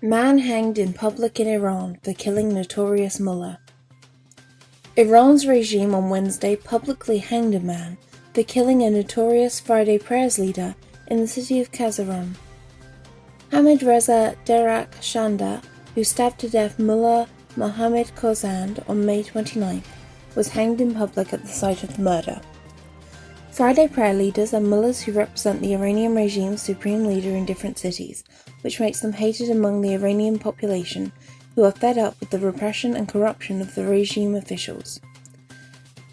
Man hanged in public in Iran for killing notorious Mullah. Iran's regime on Wednesday publicly hanged a man for killing a notorious Friday prayers leader in the city of Kazerun. Hamid-Reza Derakhshandeh, who stabbed to death Mullah Mohammad Khorsand on May 29th, was hanged in public at the site of the murder. Friday prayer leaders are mullahs who represent the Iranian regime's supreme leader in different cities, which makes them hated among the Iranian population, who are fed up with the repression and corruption of the regime officials.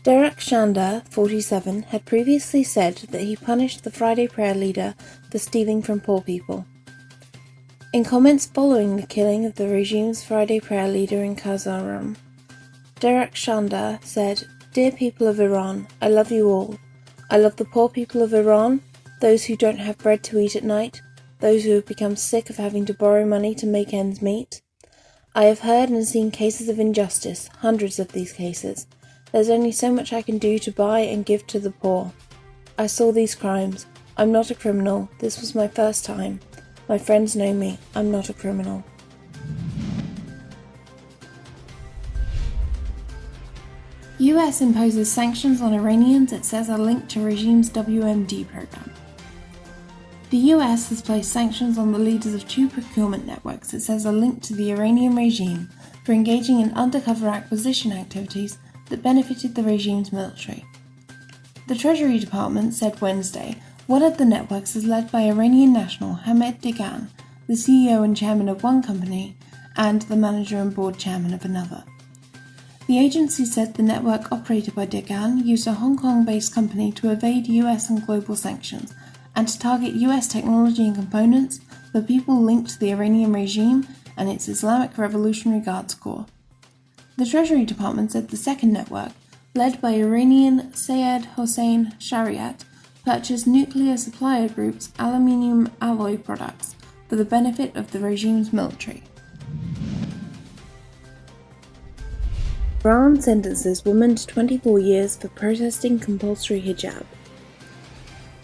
Derakhshandeh, 47, had previously said that he punished the Friday prayer leader for stealing from poor people. In comments following the killing of the regime's Friday prayer leader in Kazerun, Derakhshandeh said, "Dear people of Iran, I love you all. I love the poor people of Iran, those who don't have bread to eat at night, those who have become sick of having to borrow money to make ends meet. I have heard and seen cases of injustice, hundreds of these cases. There's only so much I can do to buy and give to the poor. I saw these crimes. I'm not a criminal. This was my first time. My friends know me. I'm not a criminal." US imposes sanctions on Iranians it says are linked to regime's WMD program. The US has placed sanctions on the leaders of two procurement networks it says are linked to the Iranian regime for engaging in undercover acquisition activities that benefited the regime's military. The Treasury Department said Wednesday one of the networks is led by Iranian national Hamid Degan, the CEO and chairman of one company, and the manager and board chairman of another. The agency said the network operated by Degan used a Hong Kong-based company to evade US and global sanctions and to target US technology and components for people linked to the Iranian regime and its Islamic Revolutionary Guards Corps. The Treasury Department said the second network, led by Iranian Sayed Hossein Shariat, purchased nuclear supplier groups' aluminium alloy products for the benefit of the regime's military. Iran sentences woman to 24 years for protesting compulsory hijab.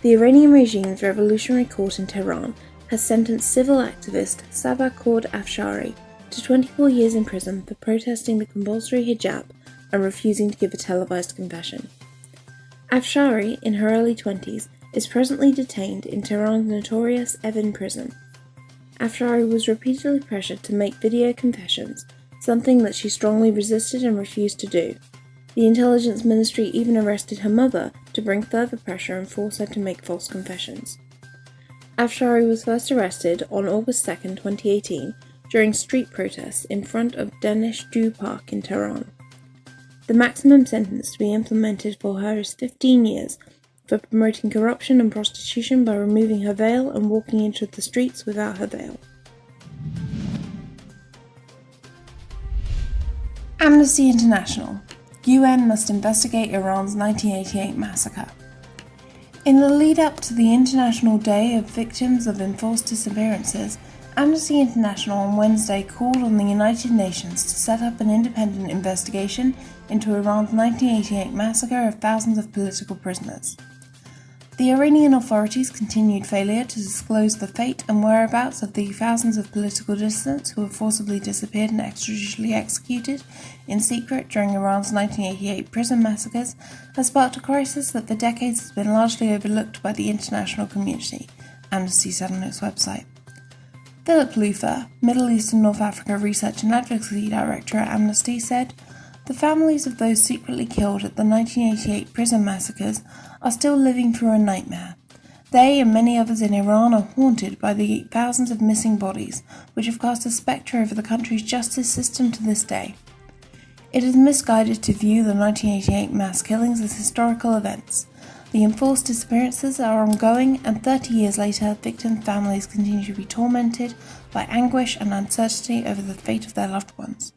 The Iranian regime's revolutionary court in Tehran has sentenced civil activist Sabah Khord Afshari to 24 years in prison for protesting the compulsory hijab and refusing to give a televised confession. Afshari, in her early 20s, is presently detained in Tehran's Notorious Evin prison. Afshari was repeatedly pressured to make video confessions, something that she strongly resisted and refused to do. The intelligence ministry even arrested her mother to bring further pressure and force her to make false confessions. Afshari was first arrested on August 2, 2018, during street protests in front of Danish Jew Park in Tehran. The maximum sentence to be implemented for her is 15 years for promoting corruption and prostitution by removing her veil and walking into the streets without her veil. Amnesty International. UN must investigate Iran's 1988 massacre. In the lead-up to the International Day of Victims of Enforced Disappearances, Amnesty International on Wednesday called on the United Nations to set up an independent investigation into Iran's 1988 massacre of thousands of political prisoners. The Iranian authorities' continued failure to disclose the fate and whereabouts of the thousands of political dissidents who were forcibly disappeared and extrajudicially executed in secret during Iran's 1988 prison massacres has sparked a crisis that for decades has been largely overlooked by the international community, Amnesty said on its website. Philip Luther, Middle East and North Africa Research and Advocacy Director at Amnesty, said, "The families of those secretly killed at the 1988 prison massacres are still living through a nightmare. They and many others in Iran are haunted by the thousands of missing bodies, which have cast a spectre over the country's justice system to this day. It is misguided to view the 1988 mass killings as historical events. The enforced disappearances are ongoing, and 30 years later, victims' families continue to be tormented by anguish and uncertainty over the fate of their loved ones."